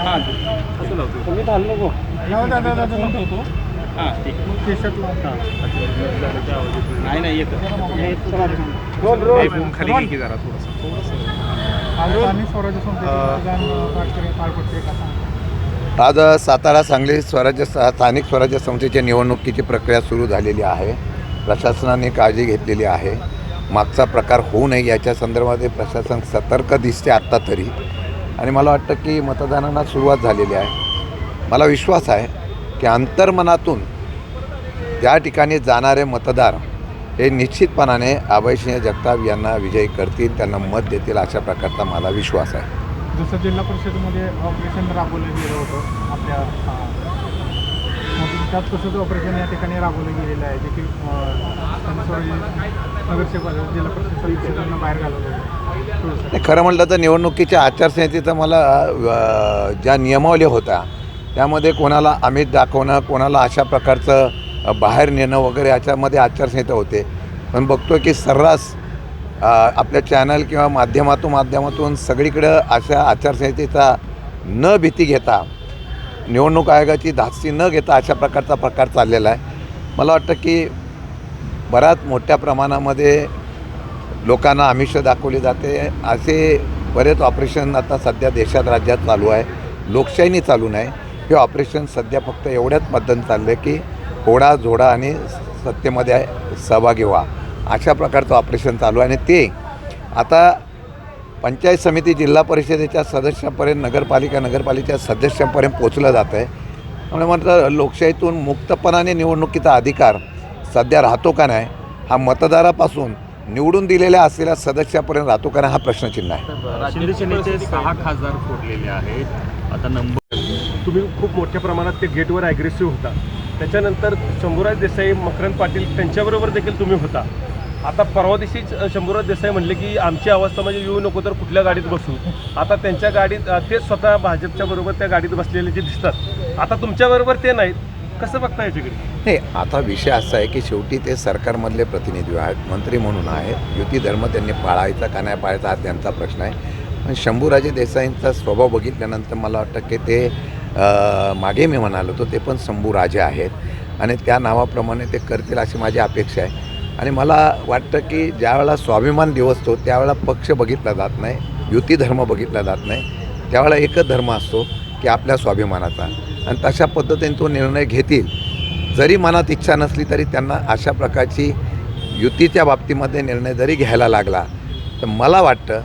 हां कसं लावतो तुम्ही घालू नको ठेवतो हां ठीक नाही नाही येतं खाली घे की जरा आज सातारा सांगली स्थानिक स्वराज्य संस्थेच्या निवडणुकीची प्रक्रिया सुरू झालेली आहे. प्रशासनाने काळजी घेतलेली आहे. मागचा प्रकार होऊ नये याच्या संदर्भात प्रशासन सतर्क दिसते आत्ता तरी, आणि मला वाटतं की मतदानाला सुरुवात झालेली आहे. मला विश्वास आहे की अंतर्मनातून त्या ठिकाणी जाणारे मतदार हे निश्चितपणाने अभयसिंह जगताप यांना विजयी करतील, त्यांना मत देतील, अशा प्रकारचा मला विश्वास आहे. जसं जिल्हा परिषदेमध्ये ऑपरेशन राबवलं गेलं होतं आपल्या त्यात तसंच ऑपरेशन या ठिकाणी राबवलं गेलेलं आहे, देखील नगरसेवक जिल्हा परिषद सदस्यांना बाहेर घालवलं. खरं म्हटलं तर निवडणुकीच्या आचारसंहितेचं मला ज्या नियमावली होत्या त्यामध्ये कोणाला आमिष दाखवणं, कोणाला अशा प्रकारचं बाहेर नेणं वगैरे याच्यामध्ये आचारसंहिता होते. पण बघतो की सर्रास आपल्या चॅनल किंवा माध्यमातून सगळीकडं अशा आचारसंहितेचा न भीती घेता, निवडणूक आयोगाची धास्ती न घेता अशा प्रकारचा प्रकार चाललेला आहे. मला वाटतं की बऱ्याच मोठ्या प्रमाणामध्ये लोकांना आमिष दाखवली जाते. असे बरेच ऑपरेशन आता सध्या देशात राज्यात चालू आहे. लोकशाहीने चालू नाही. हे ऑपरेशन सध्या फक्त एवढ्याच पद्धतीने चाललं आहे की ओढा जोडा आणि सत्तेमध्ये सहभागी व्हा, अशा प्रकारचं ऑपरेशन चालू आहे. आणि ते आता पंचायत समिती, जिल्हा परिषदेच्या सदस्यांपर्यंत, नगरपालिकेच्या सदस्यांपर्यंत पोचलं जातं आहे. त्यामुळे म्हटलं लोकशाहीतून मुक्तपणाने निवडणुकीचा अधिकार सध्या राहतो का नाही, हा मतदारापासून निवडून दिलेल्या असलेल्या सदस्यापर्यंत राहतो का नाही, हा प्रश्नचिन्ह आहे. शिंदे सेनेचे 6 खासदार फोडलेले आहेत. आता नंबर तुम्ही खूप मोठ्या प्रमाणात ते गेटवर ॲग्रेसिव्ह होता. त्याच्यानंतर शंभूराज देसाई, मकरंद पाटील त्यांच्याबरोबर देखील तुम्ही होता. आता परवा दिवशीच शंभूराज देसाई म्हणले की आमची अवस्था म्हणजे येऊ नको तर कुठल्या गाडीत बसू. आता त्यांच्या गाडीत ते स्वतः भाजपच्या बरोबर त्या गाडीत बसलेले जे दिसतात, आता तुमच्याबरोबर ते नाहीत. कसं बघता याच्याकडे? नाही, आता विषय असा आहे की शेवटी ते सरकारमधले प्रतिनिधी आहेत, मंत्री म्हणून आहेत. युती धर्म त्यांनी पाळायचा का नाही पाळायचा हा त्यांचा प्रश्न आहे. पण शंभूराजे देसाईंचा स्वभाव बघितल्यानंतर मला वाटतं की ते मागे मी म्हणालो होतो ते पण शंभूराजे आहेत आणि त्या नावाप्रमाणे ते करतील अशी माझी अपेक्षा आहे. आणि मला वाटतं की ज्यावेळेला स्वाभिमान दिवसतो त्यावेळेला पक्ष बघितला जात नाही, युती धर्म बघितला जात नाही. त्यावेळेला एकच धर्म असतो की आपल्या स्वाभिमानाचा, आणि तशा पद्धतीने तो निर्णय घेतील. जरी मनात इच्छा नसली तरी त्यांना अशा प्रकारची युतीच्या बाबतीमध्ये निर्णय जरी घ्यायला लागला तर मला वाटतं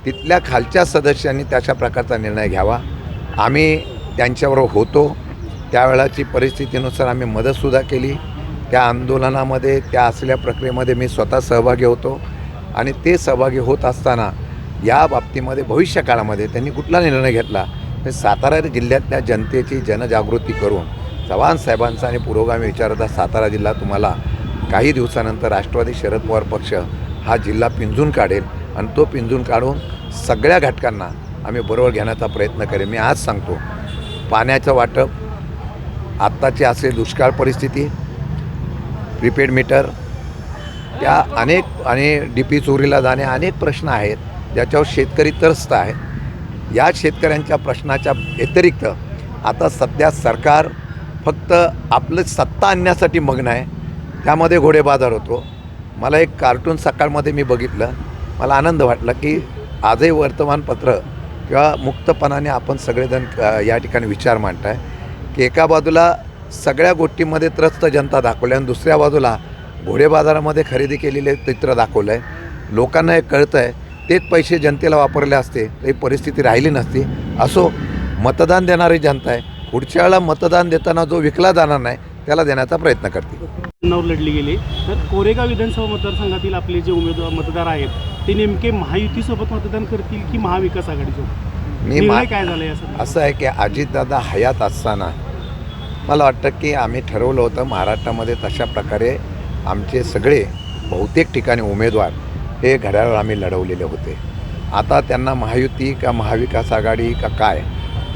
तिथल्या खालच्या सदस्यांनी तशा प्रकारचा निर्णय घ्यावा. आम्ही त्यांच्याबरोबर होतो, त्यावेळाची परिस्थितीनुसार आम्ही मदतसुद्धा केली. त्या आंदोलनामध्ये, त्या असलेल्या प्रक्रियेमध्ये मी स्वतः सहभागी होतो. आणि ते सहभागी होत असताना या बाबतीमध्ये भविष्यकाळामध्ये त्यांनी कुठला निर्णय घेतला तर सातारा जिल्ह्यातल्या जनतेची जनजागृती करून चव्हाण साहेबांचा आणि पुरोगामी विचाराचा सातारा जिल्हा तुम्हाला काही दिवसानंतर राष्ट्रवादी शरद पवार पक्ष हा जिल्हा पिंजून काढेल, आणि तो पिंजून काढून सगळ्या घटकांना आम्ही बरोबर घेण्याचा प्रयत्न करेल. मी आज सांगतो, पाण्याचं वाटप, आत्ताची असेल दुष्काळ परिस्थिती, प्रीपेड मीटर, या अनेक आणि DP चोरीला जाणे, अनेक प्रश्न आहेत ज्याच्यावर शेतकरी त्रस्त आहेत. या शेतकऱ्यांच्या प्रश्नाच्या व्यतिरिक्त आता सध्या सरकार फक्त आपलं सत्ता आणण्यासाठी मग्न आहे. त्यामध्ये घोडेबाजार होतो. मला एक कार्टून सकाळमध्ये मी बघितलं, मला आनंद वाटला की आजही वर्तमानपत्र किंवा मुक्तपणाने आपण सगळेजण या ठिकाणी विचार मांडताय की एका बाजूला सगळ्या गोष्टींमध्ये त्रस्त जनता दाखवल्या आणि दुसऱ्या बाजूला घोडेबाजारामध्ये खरेदी केलेले चित्र दाखवलं आहे. लोकांना हे कळतं आहे तेच पैसे जनतेला वापरले असते तर ही परिस्थिती राहिली नसती. असो, मतदान देणारी जनता आहे. पुढच्या वेळेला मतदान देताना जो विकला जाणार नाही त्याला देण्याचा प्रयत्न करतील. लढली गेली तर कोरेगाव विधानसभा मतदारसंघातील आपले जे मतदार आहेत ते नेमके महायुतीसोबत मतदान करतील की महाविकास आघाडीसोबत? निर्णय काय झालं यासाठी? असं आहे की अजितदादा हयात असताना मला वाटतं की आम्ही ठरवलं होतं महाराष्ट्रामध्ये तशा प्रकारे आमचे सगळे बहुतेक ठिकाणी उमेदवार हे घड्याळावर आम्ही लढवलेले होते. आता त्यांना महायुती का महाविकास आघाडी का काय,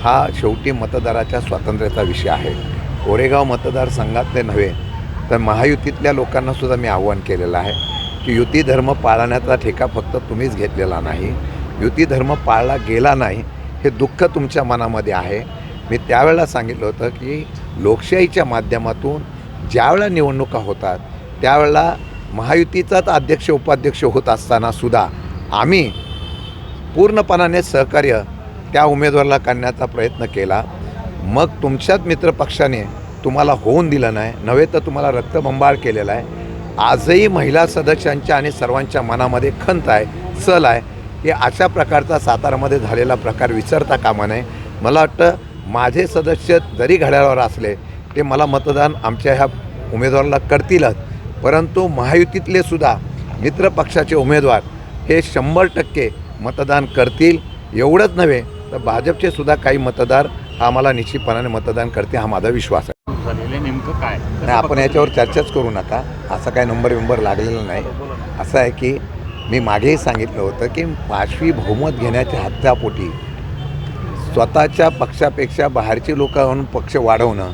हा शेवटी मतदाराच्या स्वातंत्र्याचा विषय आहे. कोरेगाव मतदारसंघातले नव्हे तर महायुतीतल्या लोकांनासुद्धा मी आव्हान केलेलं आहे की युती धर्म पाळण्याचा ठेका फक्त तुम्हीच घेतलेला नाही, युती धर्म पाळला गेला नाही हे दुःख तुमच्या मनामध्ये आहे. मी त्यावेळेला सांगितलं होतं की लोकशाहीच्या माध्यमातून ज्यावेळेला निवडणुका होतात त्यावेळेला महायुतीचाच अध्यक्ष उपाध्यक्ष होत असतानासुद्धा आम्ही पूर्णपणाने सहकार्य त्या उमेदवाराला करण्याचा प्रयत्न केला. मग तुमच्याच मित्रपक्षाने तुम्हाला होऊन दिलं नाही, नव्हे तर तुम्हाला रक्तबंबाळ केलेला आहे. आजही महिला सदस्यांच्या आणि सर्वांच्या मनामध्ये खंत आहे, सल आहे की अशा प्रकारचा सातारामध्ये झालेला प्रकार विसरता कामा नये. मला वाटतं माझे सदस्य जरी घड्याळावर असले ते मला मतदान आमच्या ह्या उमेदवाराला करतीलच, परंतु महायुतीतले सुद्धा मित्रपक्षाचे उमेदवार हे 100% मतदान करतील. एवढंच नव्हे तर भाजपचे सुद्धा काही मतदार आम्हाला निश्चितपणाने मतदान करते, हा माझा विश्वास आहे. झालेलं नेमकं काय नाही, आपण याच्यावर चर्चाच करू नका. असा काय नंबर लागलेला नाही. असं आहे की मी मागेही सांगितलं होतं की 5वी बहुमत घेण्याच्या हत्यापोटी स्वतःच्या पक्षापेक्षा बाहेरची लोक आणून पक्ष वाढवणं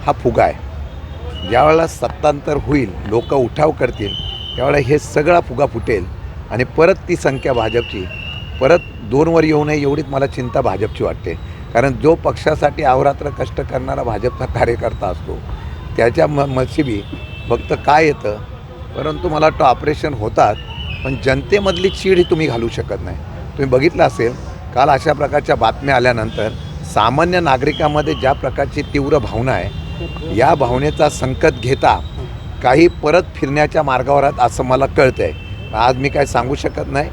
हा फुगा आहे. ज्यावेळेला सत्तांतर होईल, लोक उठाव करतील, त्यावेळेला हे सगळा फुगा फुटेल आणि परत ती संख्या भाजपची परत 2वर येऊ नये एवढीच मला चिंता भाजपची वाटते. कारण जो पक्षासाठी अहोरात्र कष्ट करणारा भाजपचा कार्यकर्ता असतो त्याच्या नशिबी फक्त काय येतं, परंतु मला वाटतं ऑपरेशन होतात, पण जनतेमधली चीड ही तुम्ही घालू शकत नाही. तुम्ही बघितलं असेल काल अशा प्रकारच्या बातम्या आल्यानंतर सामान्य नागरिकांमध्ये ज्या प्रकारची तीव्र भावना आहे, या भावनेचा संकट घेता काही परत फिरण्याच्या मार्गावर आहेत असं मला कळतं आहे. आज मी काय सांगू शकत नाही,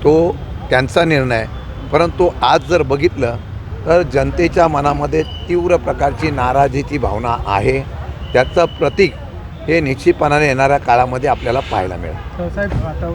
तो त्यांचा निर्णय. परंतु आज जर बघितलं तर जनतेच्या मनामध्ये तीव्र प्रकारची नाराजीची भावना आहे. त्याचं प्रतीक हे निश्चितपणाने येणाऱ्या काळामध्ये आपल्याला पाहायला मिळेल. साहेब आता